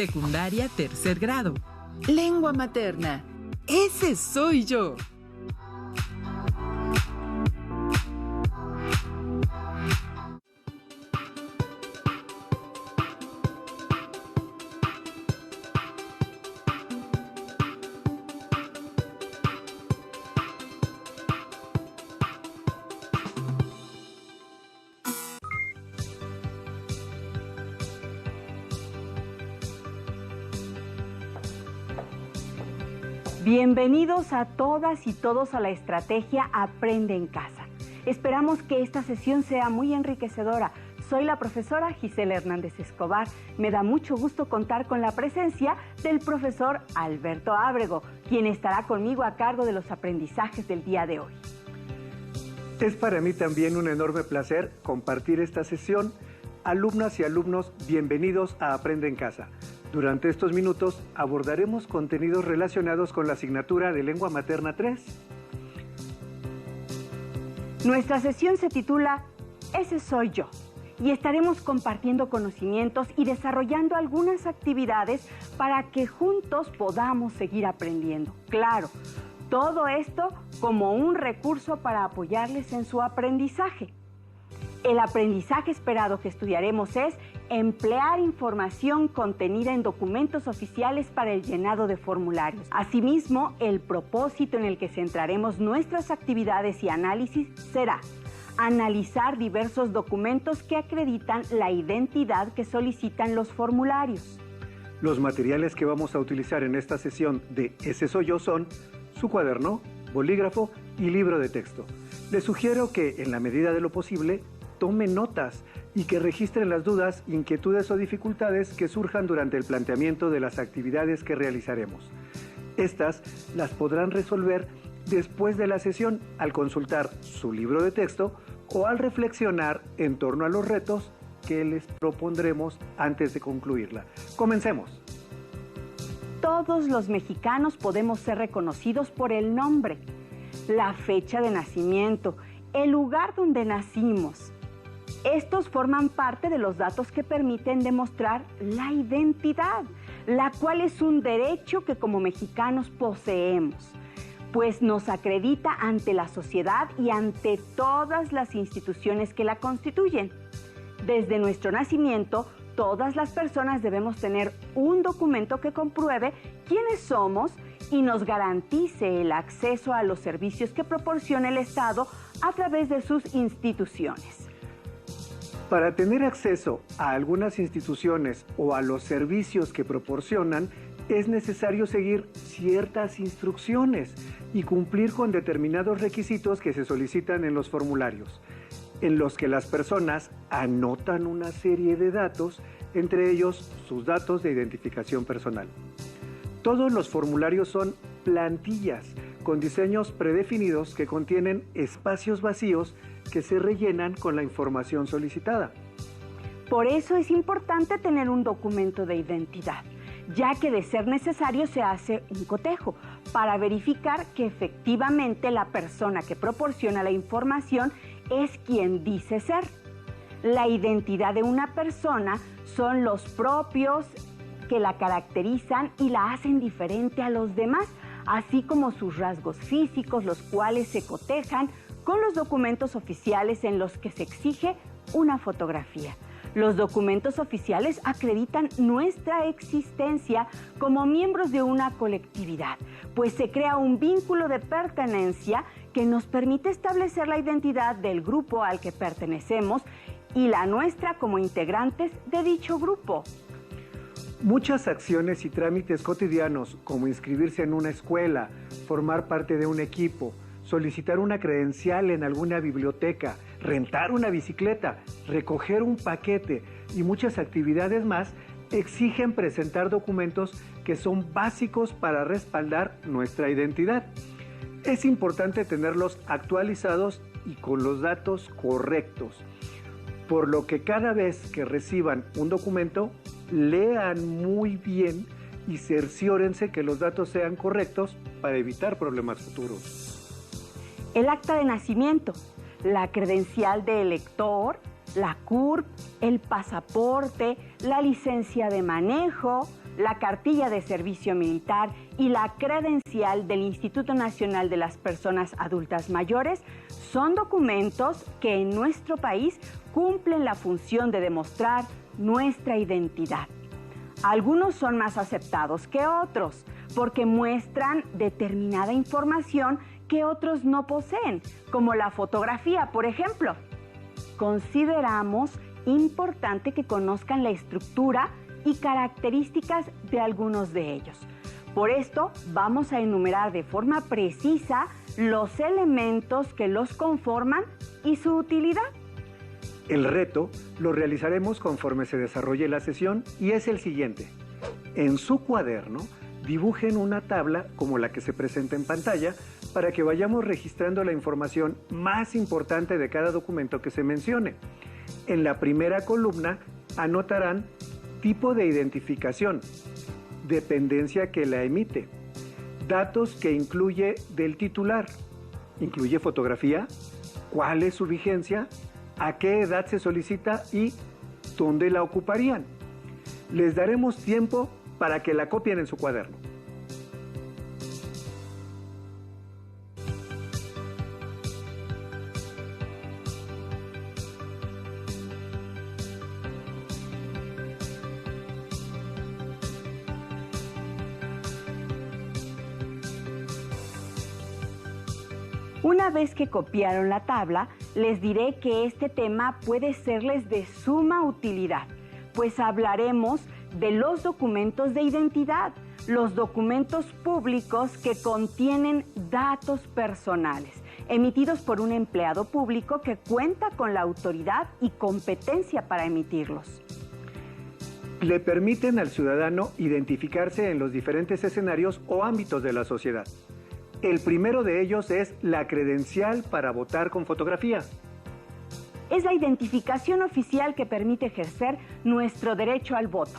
secundaria, tercer grado. Lengua materna. ¡Ese soy yo! Bienvenidos a todas y todos a la estrategia Aprende en Casa. Esperamos que esta sesión sea muy enriquecedora. Soy la profesora Gisela Hernández Escobar. Me da mucho gusto contar con la presencia del profesor Alberto Ábrego, quien estará conmigo a cargo de los aprendizajes del día de hoy. Es para mí también un enorme placer compartir esta sesión. Alumnas y alumnos, bienvenidos a Aprende en Casa. Durante estos minutos abordaremos contenidos relacionados con la asignatura de Lengua Materna 3. Nuestra sesión se titula Ese soy yo y estaremos compartiendo conocimientos y desarrollando algunas actividades para que juntos podamos seguir aprendiendo. Claro, todo esto como un recurso para apoyarles en su aprendizaje. El aprendizaje esperado que estudiaremos es emplear información contenida en documentos oficiales para el llenado de formularios. Asimismo, el propósito en el que centraremos nuestras actividades y análisis será analizar diversos documentos que acreditan la identidad que solicitan los formularios. Los materiales que vamos a utilizar en esta sesión de Ese soy yo son su cuaderno, bolígrafo y libro de texto. Les sugiero que, en la medida de lo posible, tomen notas y que registren las dudas, inquietudes o dificultades que surjan durante el planteamiento de las actividades que realizaremos. Estas las podrán resolver después de la sesión al consultar su libro de texto o al reflexionar en torno a los retos que les propondremos antes de concluirla. Comencemos. Todos los mexicanos podemos ser reconocidos por el nombre, la fecha de nacimiento, el lugar donde nacimos. Estos forman parte de los datos que permiten demostrar la identidad, la cual es un derecho que como mexicanos poseemos, pues nos acredita ante la sociedad y ante todas las instituciones que la constituyen. Desde nuestro nacimiento, todas las personas debemos tener un documento que compruebe quiénes somos y nos garantice el acceso a los servicios que proporciona el Estado a través de sus instituciones. Para tener acceso a algunas instituciones o a los servicios que proporcionan, es necesario seguir ciertas instrucciones y cumplir con determinados requisitos que se solicitan en los formularios, en los que las personas anotan una serie de datos, entre ellos sus datos de identificación personal. Todos los formularios son plantillas con diseños predefinidos que contienen espacios vacíos que se rellenan con la información solicitada. Por eso es importante tener un documento de identidad, ya que de ser necesario se hace un cotejo para verificar que efectivamente la persona que proporciona la información es quien dice ser. La identidad de una persona son los propios que la caracterizan y la hacen diferente a los demás, así como sus rasgos físicos, los cuales se cotejan con los documentos oficiales en los que se exige una fotografía. Los documentos oficiales acreditan nuestra existencia como miembros de una colectividad, pues se crea un vínculo de pertenencia que nos permite establecer la identidad del grupo al que pertenecemos y la nuestra como integrantes de dicho grupo. Muchas acciones y trámites cotidianos, como inscribirse en una escuela, formar parte de un equipo, solicitar una credencial en alguna biblioteca, rentar una bicicleta, recoger un paquete y muchas actividades más, exigen presentar documentos que son básicos para respaldar nuestra identidad. Es importante tenerlos actualizados y con los datos correctos, por lo que cada vez que reciban un documento, lean muy bien y cerciórense que los datos sean correctos para evitar problemas futuros. El acta de nacimiento, la credencial de elector, la CURP, el pasaporte, la licencia de manejo, la cartilla de servicio militar y la credencial del Instituto Nacional de las Personas Adultas Mayores son documentos que en nuestro país cumplen la función de demostrar nuestra identidad. Algunos son más aceptados que otros porque muestran determinada información que otros no poseen, como la fotografía, por ejemplo. Consideramos importante que conozcan la estructura y características de algunos de ellos. Por esto, vamos a enumerar de forma precisa los elementos que los conforman y su utilidad. El reto lo realizaremos conforme se desarrolle la sesión y es el siguiente. En su cuaderno, dibujen una tabla como la que se presenta en pantalla para que vayamos registrando la información más importante de cada documento que se mencione. En la primera columna anotarán tipo de identificación, dependencia que la emite, datos que incluye del titular, incluye fotografía, cuál es su vigencia, a qué edad se solicita y dónde la ocuparían. Les daremos tiempo para que la copien en su cuaderno. Una vez que copiaron la tabla, les diré que este tema puede serles de suma utilidad, pues hablaremos de los documentos de identidad, los documentos públicos que contienen datos personales, emitidos por un empleado público que cuenta con la autoridad y competencia para emitirlos. Le permiten al ciudadano identificarse en los diferentes escenarios o ámbitos de la sociedad. El primero de ellos es la credencial para votar con fotografía. Es la identificación oficial que permite ejercer nuestro derecho al voto.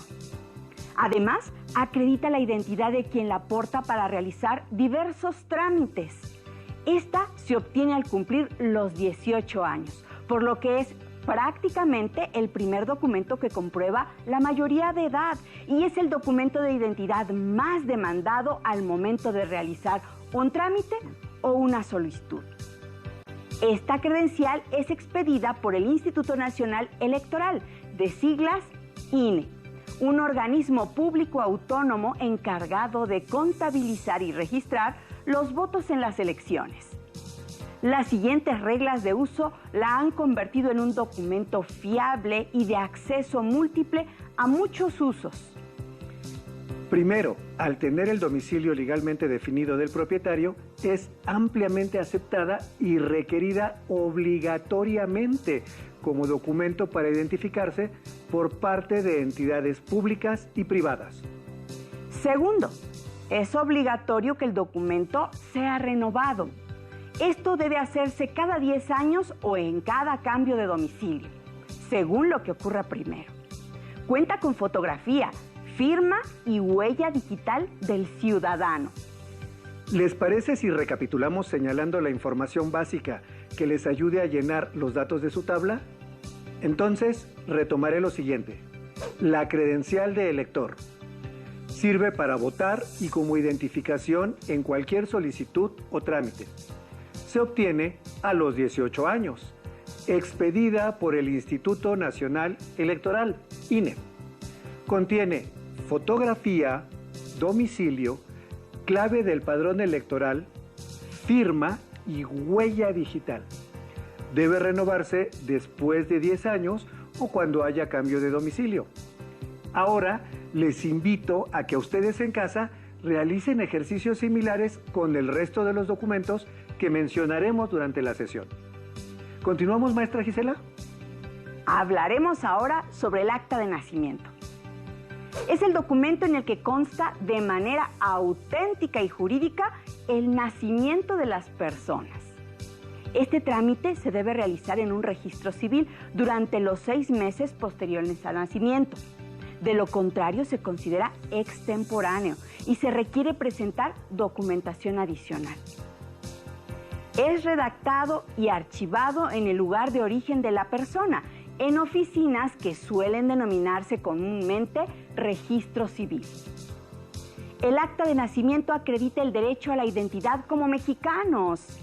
Además, acredita la identidad de quien la porta para realizar diversos trámites. Esta se obtiene al cumplir los 18 años, por lo que es prácticamente el primer documento que comprueba la mayoría de edad y es el documento de identidad más demandado al momento de realizar un trámite o una solicitud. Esta credencial es expedida por el Instituto Nacional Electoral, de siglas INE, un organismo público autónomo encargado de contabilizar y registrar los votos en las elecciones. Las siguientes reglas de uso la han convertido en un documento fiable y de acceso múltiple a muchos usos. Primero, al tener el domicilio legalmente definido del propietario, es ampliamente aceptada y requerida obligatoriamente como documento para identificarse por parte de entidades públicas y privadas. Segundo, es obligatorio que el documento sea renovado. Esto debe hacerse cada 10 años o en cada cambio de domicilio, según lo que ocurra primero. Cuenta con fotografía, firma y huella digital del ciudadano. ¿Les parece si recapitulamos señalando la información básica que les ayude a llenar los datos de su tabla? Entonces, retomaré lo siguiente. La credencial de elector. Sirve para votar y como identificación en cualquier solicitud o trámite. Se obtiene a los 18 años. Expedida por el Instituto Nacional Electoral, INE. Contiene fotografía, domicilio, clave del padrón electoral, firma y huella digital. Debe renovarse después de 10 años o cuando haya cambio de domicilio. Ahora les invito a que ustedes en casa realicen ejercicios similares con el resto de los documentos que mencionaremos durante la sesión. ¿Continuamos, maestra Gisela? Hablaremos ahora sobre el acta de nacimiento. Es el documento en el que consta de manera auténtica y jurídica el nacimiento de las personas. Este trámite se debe realizar en un registro civil durante los 6 meses posteriores al nacimiento. De lo contrario, se considera extemporáneo y se requiere presentar documentación adicional. Es redactado y archivado en el lugar de origen de la persona, en oficinas que suelen denominarse comúnmente registro civil. El acta de nacimiento acredita el derecho a la identidad como mexicanos.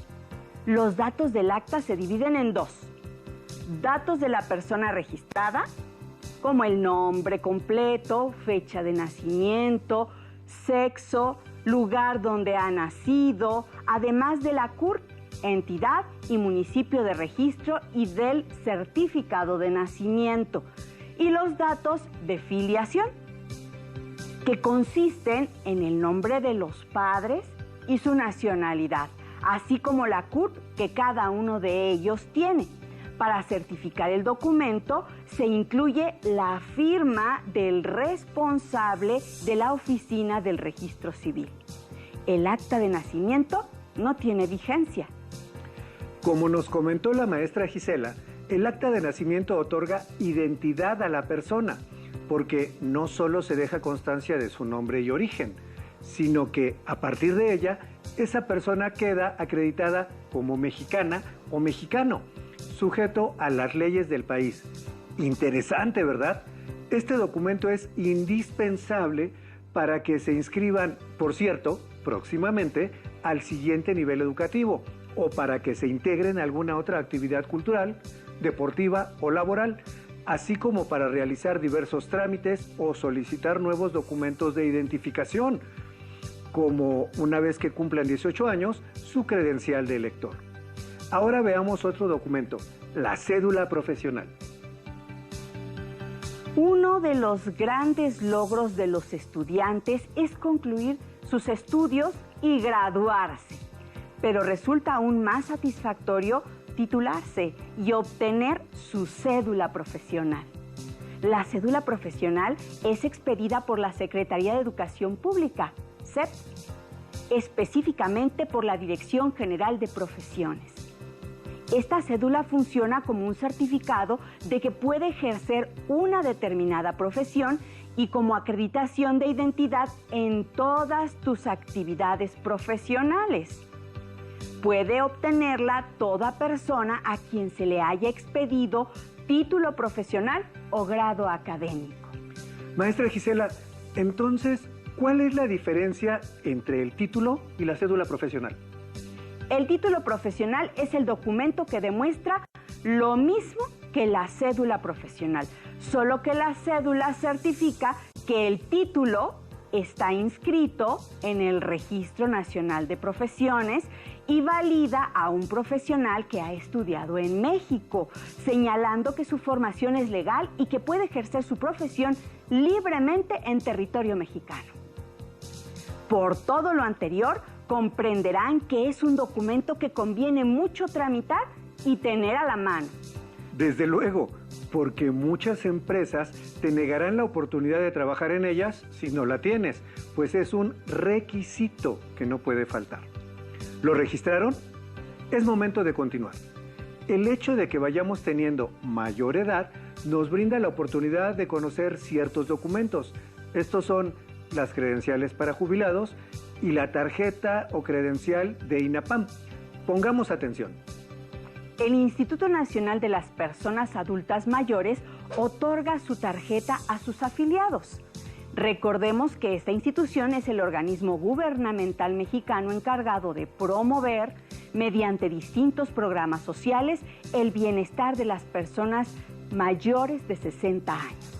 Los datos del acta se dividen en dos: datos de la persona registrada, como el nombre completo, fecha de nacimiento, sexo, lugar donde ha nacido, además de la CURP, entidad y municipio de registro, y del certificado de nacimiento, y los datos de filiación, que consisten en el nombre de los padres y su nacionalidad, así como la CURP que cada uno de ellos tiene. Para certificar el documento se incluye la firma del responsable de la oficina del registro civil. El acta de nacimiento no tiene vigencia. Como nos comentó la maestra Gisela, el acta de nacimiento otorga identidad a la persona, porque no solo se deja constancia de su nombre y origen, sino que a partir de ella, esa persona queda acreditada como mexicana o mexicano, sujeto a las leyes del país. Interesante, ¿verdad? Este documento es indispensable para que se inscriban, por cierto, próximamente al siguiente nivel educativo, o para que se integren a alguna otra actividad cultural, deportiva o laboral, así como para realizar diversos trámites o solicitar nuevos documentos de identificación, como, una vez que cumplan 18 años, su credencial de elector. Ahora veamos otro documento, la cédula profesional. Uno de los grandes logros de los estudiantes es concluir sus estudios y graduarse, pero resulta aún más satisfactorio titularse y obtener su cédula profesional. La cédula profesional es expedida por la Secretaría de Educación Pública, SEP, específicamente por la Dirección General de Profesiones. Esta cédula funciona como un certificado de que puede ejercer una determinada profesión y como acreditación de identidad en todas tus actividades profesionales. Puede obtenerla toda persona a quien se le haya expedido título profesional o grado académico. Maestra Gisela, entonces, ¿cuál es la diferencia entre el título y la cédula profesional? El título profesional es el documento que demuestra lo mismo que la cédula profesional, solo que la cédula certifica que el título está inscrito en el Registro Nacional de Profesiones y valida a un profesional que ha estudiado en México, señalando que su formación es legal y que puede ejercer su profesión libremente en territorio mexicano. Por todo lo anterior, comprenderán que es un documento que conviene mucho tramitar y tener a la mano. Desde luego, porque muchas empresas te negarán la oportunidad de trabajar en ellas si no la tienes, pues es un requisito que no puede faltar. ¿Lo registraron? Es momento de continuar. El hecho de que vayamos teniendo mayor edad nos brinda la oportunidad de conocer ciertos documentos. Estos son las credenciales para jubilados y la tarjeta o credencial de INAPAM. Pongamos atención. El Instituto Nacional de las Personas Adultas Mayores otorga su tarjeta a sus afiliados. Recordemos que esta institución es el organismo gubernamental mexicano encargado de promover, mediante distintos programas sociales, el bienestar de las personas mayores de 60 años.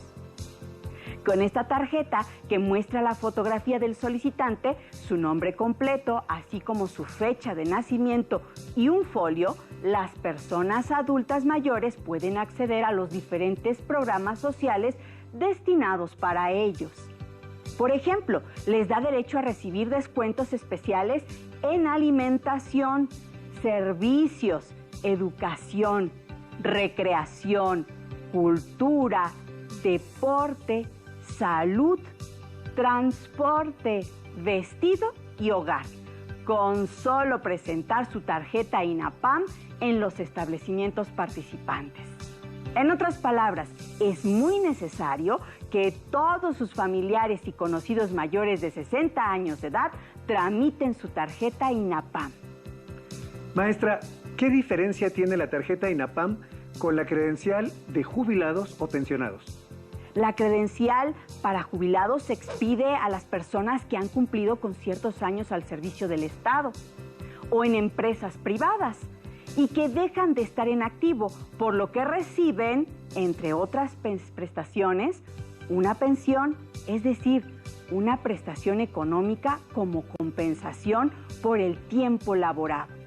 Con esta tarjeta, que muestra la fotografía del solicitante, su nombre completo, así como su fecha de nacimiento y un folio, las personas adultas mayores pueden acceder a los diferentes programas sociales destinados para ellos. Por ejemplo, les da derecho a recibir descuentos especiales en alimentación, servicios, educación, recreación, cultura, deporte, salud, transporte, vestido y hogar, con solo presentar su tarjeta INAPAM en los establecimientos participantes. En otras palabras, es muy necesario que todos sus familiares y conocidos mayores de 60 años de edad tramiten su tarjeta INAPAM. Maestra, ¿qué diferencia tiene la tarjeta INAPAM con la credencial de jubilados o pensionados. La credencial para jubilados se expide a las personas que han cumplido con ciertos años al servicio del Estado o en empresas privadas y que dejan de estar en activo, por lo que reciben, entre otras prestaciones, una pensión, es decir, una prestación económica como compensación por el tiempo laborado.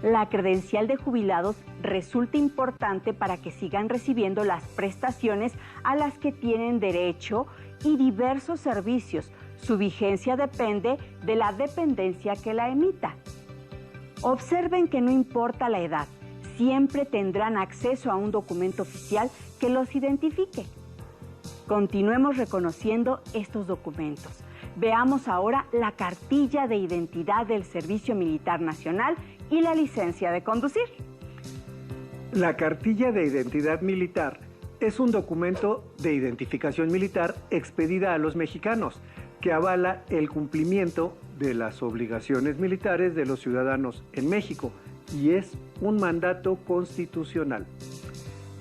La credencial de jubilados resulta importante para que sigan recibiendo las prestaciones a las que tienen derecho y diversos servicios. Su vigencia depende de la dependencia que la emita. Observen que no importa la edad, siempre tendrán acceso a un documento oficial que los identifique. Continuemos reconociendo estos documentos. Veamos ahora la cartilla de identidad del Servicio Militar Nacional y la licencia de conducir. La cartilla de identidad militar es un documento de identificación militar expedida a los mexicanos que avala el cumplimiento de las obligaciones militares de los ciudadanos en México y es un mandato constitucional.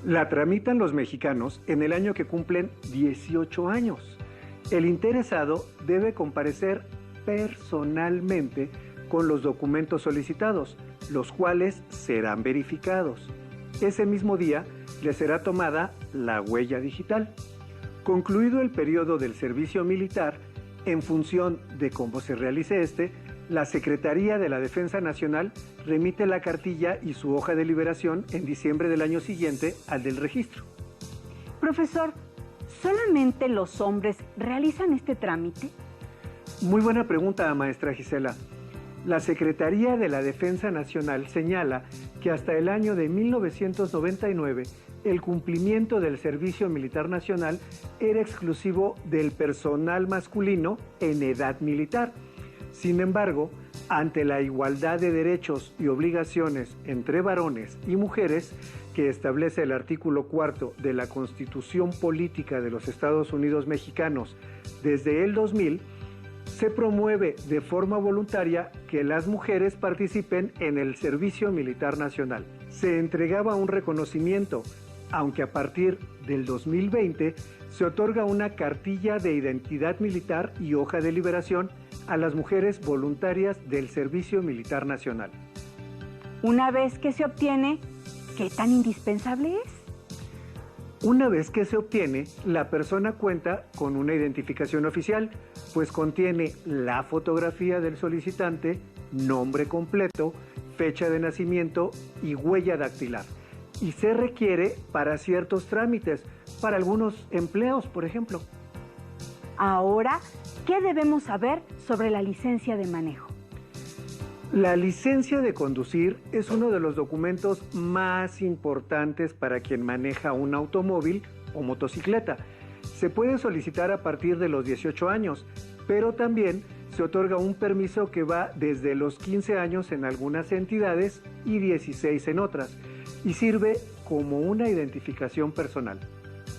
La tramitan los mexicanos en el año que cumplen 18 años. El interesado debe comparecer personalmente con los documentos solicitados, los cuales serán verificados. Ese mismo día le será tomada la huella digital. Concluido el periodo del servicio militar, en función de cómo se realice la Secretaría de la Defensa Nacional remite la cartilla y su hoja de liberación en diciembre del año siguiente al del registro. Profesor, ¿solamente los hombres realizan este trámite? Muy buena pregunta, maestra Gisela. La Secretaría de la Defensa Nacional señala que hasta el año de 1999 el cumplimiento del servicio militar nacional era exclusivo del personal masculino en edad militar. Sin embargo, ante la igualdad de derechos y obligaciones entre varones y mujeres que establece el artículo 4 de la Constitución Política de los Estados Unidos Mexicanos desde el 2000, se promueve de forma voluntaria que las mujeres participen en el Servicio Militar Nacional. Se entregaba un reconocimiento, aunque a partir del 2020 se otorga una cartilla de identidad militar y hoja de liberación a las mujeres voluntarias del Servicio Militar Nacional. Una vez que se obtiene, ¿qué tan indispensable es? Una vez que se obtiene, la persona cuenta con una identificación oficial, pues contiene la fotografía del solicitante, nombre completo, fecha de nacimiento y huella dactilar. Y se requiere para ciertos trámites, para algunos empleos, por ejemplo. Ahora, ¿qué debemos saber sobre la licencia de manejo? La licencia de conducir es uno de los documentos más importantes para quien maneja un automóvil o motocicleta. Se puede solicitar a partir de los 18 años, pero también se otorga un permiso que va desde los 15 años en algunas entidades y 16 en otras, y sirve como una identificación personal.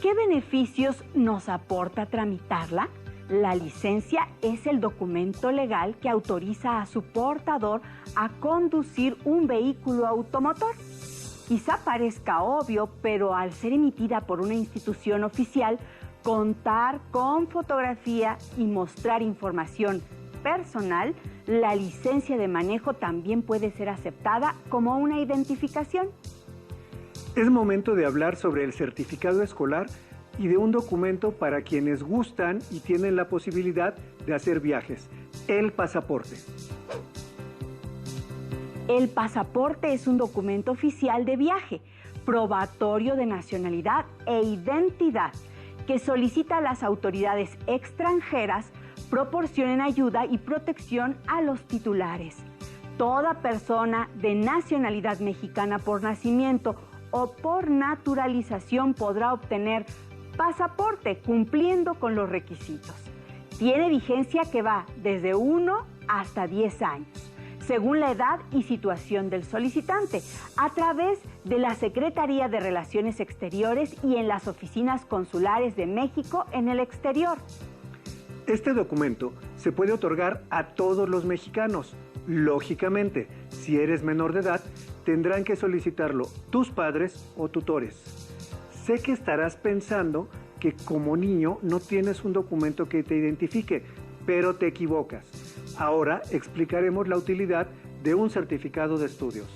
¿Qué beneficios nos aporta tramitarla? La licencia es el documento legal que autoriza a su portador a conducir un vehículo automotor. Quizá parezca obvio, pero al ser emitida por una institución oficial, contar con fotografía y mostrar información personal, la licencia de manejo también puede ser aceptada como una identificación. Es momento de hablar sobre el certificado escolar y de un documento para quienes gustan y tienen la posibilidad de hacer viajes, el pasaporte. El pasaporte es un documento oficial de viaje, probatorio de nacionalidad e identidad, que solicita a las autoridades extranjeras proporcionen ayuda y protección a los titulares. Toda persona de nacionalidad mexicana por nacimiento o por naturalización podrá obtener pasaporte cumpliendo con los requisitos. Tiene vigencia que va desde 1 hasta 10 años, según la edad y situación del solicitante, a través de la Secretaría de Relaciones Exteriores y en las oficinas consulares de México en el exterior. Este documento se puede otorgar a todos los mexicanos. Lógicamente, si eres menor de edad, tendrán que solicitarlo tus padres o tutores. Sé que estarás pensando que como niño no tienes un documento que te identifique, pero te equivocas. Ahora explicaremos la utilidad de un certificado de estudios.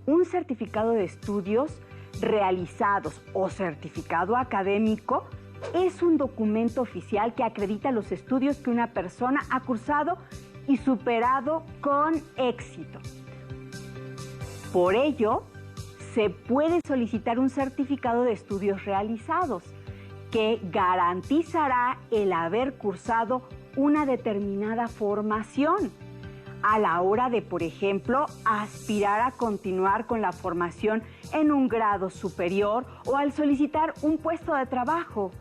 Un certificado de estudios realizados o certificado académico es un documento oficial que acredita los estudios que una persona ha cursado y superado con éxito. Por ello, se puede solicitar un certificado de estudios realizados que garantizará el haber cursado una determinada formación a la hora de, por ejemplo, aspirar a continuar con la formación en un grado superior o al solicitar un puesto de trabajo.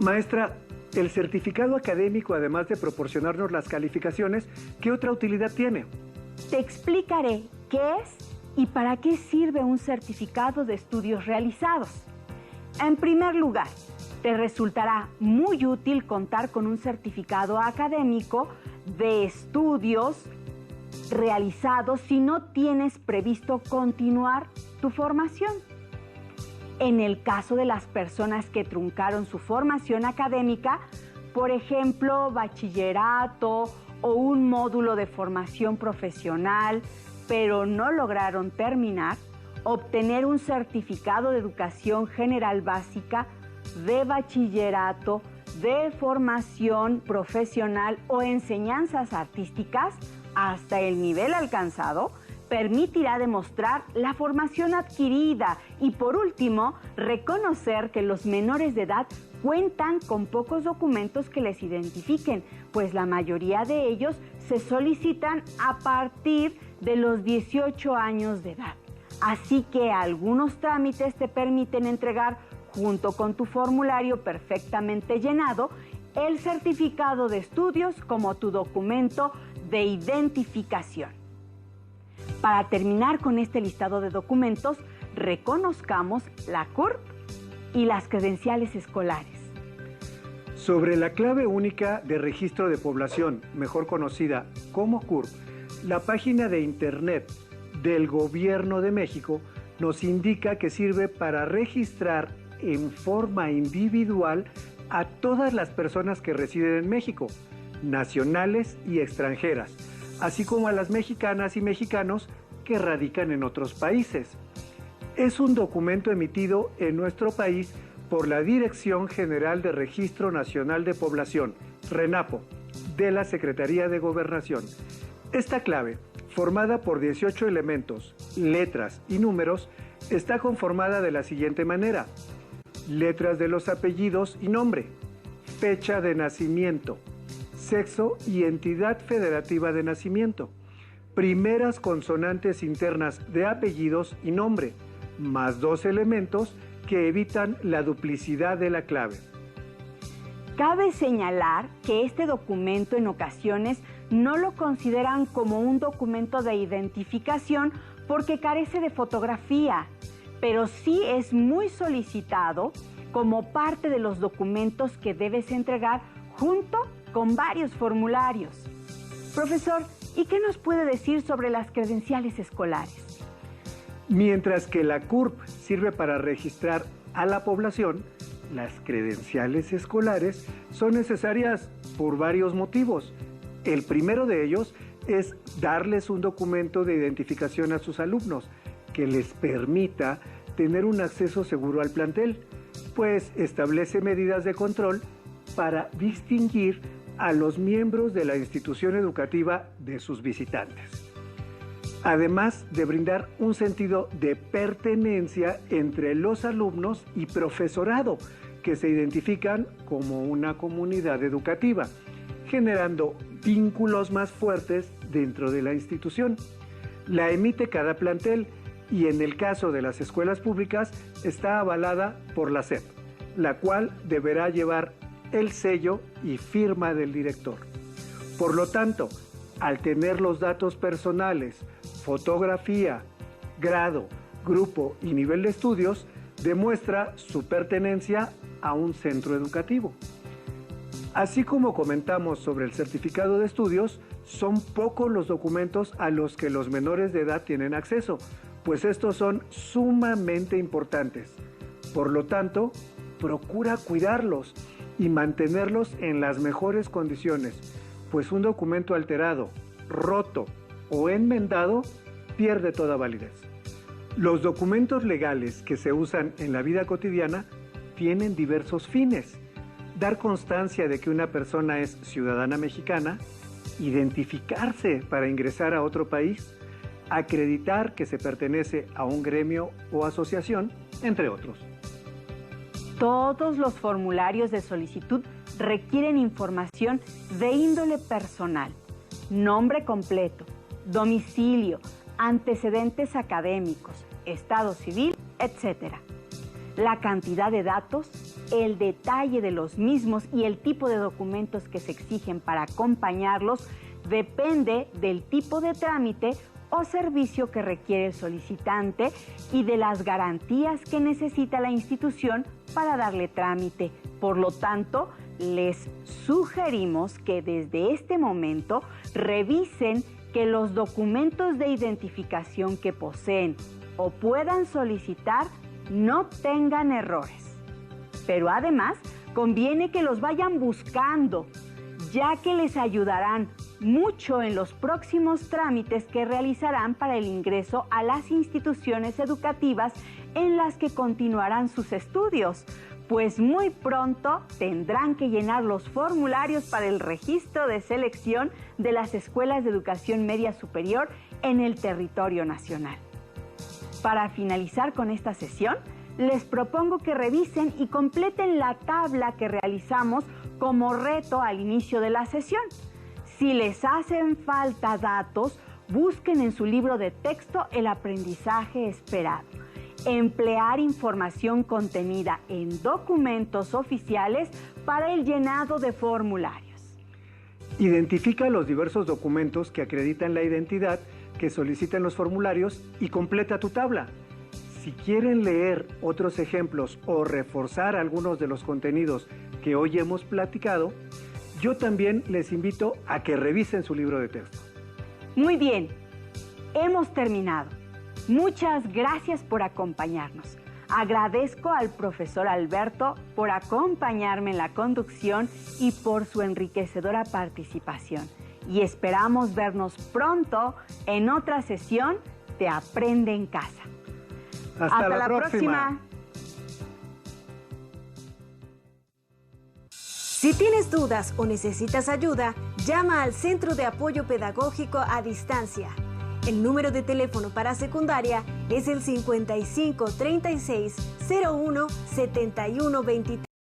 Maestra, el certificado académico, además de proporcionarnos las calificaciones, ¿qué otra utilidad tiene? Te explicaré qué es y para qué sirve un certificado de estudios realizados. En primer lugar, te resultará muy útil contar con un certificado académico de estudios realizados si no tienes previsto continuar tu formación. En el caso de las personas que truncaron su formación académica, por ejemplo, bachillerato o un módulo de formación profesional, pero no lograron terminar, obtener un certificado de educación general básica, de bachillerato, de formación profesional o enseñanzas artísticas hasta el nivel alcanzado, permitirá demostrar la formación adquirida y, por último, reconocer que los menores de edad cuentan con pocos documentos que les identifiquen, pues la mayoría de ellos se solicitan a partir de los 18 años de edad. Así que algunos trámites te permiten entregar, junto con tu formulario perfectamente llenado, el certificado de estudios como tu documento de identificación. Para terminar con este listado de documentos, reconozcamos la CURP y las credenciales escolares. Sobre la clave única de registro de población, mejor conocida como CURP, la página de internet del Gobierno de México nos indica que sirve para registrar en forma individual a todas las personas que residen en México, nacionales y extranjeras, así como a las mexicanas y mexicanos que radican en otros países. Es un documento emitido en nuestro país por la Dirección General de Registro Nacional de Población, RENAPO, de la Secretaría de Gobernación. Esta clave, formada por 18 elementos, letras y números, está conformada de la siguiente manera: letras de los apellidos y nombre, fecha de nacimiento, sexo y entidad federativa de nacimiento, primeras consonantes internas de apellidos y nombre, más 2 elementos que evitan la duplicidad de la clave. Cabe señalar que este documento en ocasiones no lo consideran como un documento de identificación porque carece de fotografía, pero sí es muy solicitado como parte de los documentos que debes entregar junto con varios formularios. Profesor, ¿y qué nos puede decir sobre las credenciales escolares? Mientras que la CURP sirve para registrar a la población, las credenciales escolares son necesarias por varios motivos. El primero de ellos es darles un documento de identificación a sus alumnos que les permita tener un acceso seguro al plantel, pues establece medidas de control para distinguir a los miembros de la institución educativa de sus visitantes. Además de brindar un sentido de pertenencia entre los alumnos y profesorado, que se identifican como una comunidad educativa, generando vínculos más fuertes dentro de la institución. La emite cada plantel y en el caso de las escuelas públicas está avalada por la SEP, la cual deberá llevar el sello y firma del director. Por lo tanto, al tener los datos personales, fotografía, grado, grupo y nivel de estudios, demuestra su pertenencia a un centro educativo. Así como comentamos sobre el certificado de estudios, son pocos los documentos a los que los menores de edad tienen acceso, pues estos son sumamente importantes. Por lo tanto, procura cuidarlos y mantenerlos en las mejores condiciones, pues un documento alterado, roto o enmendado pierde toda validez. Los documentos legales que se usan en la vida cotidiana tienen diversos fines. Dar constancia de que una persona es ciudadana mexicana, identificarse para ingresar a otro país, acreditar que se pertenece a un gremio o asociación, entre otros. Todos los formularios de solicitud requieren información de índole personal, nombre completo, domicilio, antecedentes académicos, estado civil, etc. La cantidad de datos, el detalle de los mismos y el tipo de documentos que se exigen para acompañarlos depende del tipo de trámite o servicio que requiere el solicitante y de las garantías que necesita la institución para darle trámite. Por lo tanto, les sugerimos que desde este momento revisen que los documentos de identificación que poseen o puedan solicitar no tengan errores. Pero además, conviene que los vayan buscando, ya que les ayudarán mucho en los próximos trámites que realizarán para el ingreso a las instituciones educativas en las que continuarán sus estudios, pues muy pronto tendrán que llenar los formularios para el registro de selección de las escuelas de educación media superior en el territorio nacional. Para finalizar con esta sesión, les propongo que revisen y completen la tabla que realizamos como reto al inicio de la sesión. Si les hacen falta datos, busquen en su libro de texto el aprendizaje esperado. Emplear información contenida en documentos oficiales para el llenado de formularios. Identifica los diversos documentos que acreditan la identidad que solicitan los formularios y completa tu tabla. Si quieren leer otros ejemplos o reforzar algunos de los contenidos que hoy hemos platicado, yo también les invito a que revisen su libro de texto. Muy bien, hemos terminado. Muchas gracias por acompañarnos. Agradezco al profesor Alberto por acompañarme en la conducción y por su enriquecedora participación. Y esperamos vernos pronto en otra sesión de Aprende en Casa. Hasta la próxima. Si tienes dudas o necesitas ayuda, llama al Centro de Apoyo Pedagógico a Distancia. El número de teléfono para secundaria es el 55 36 01 71 23.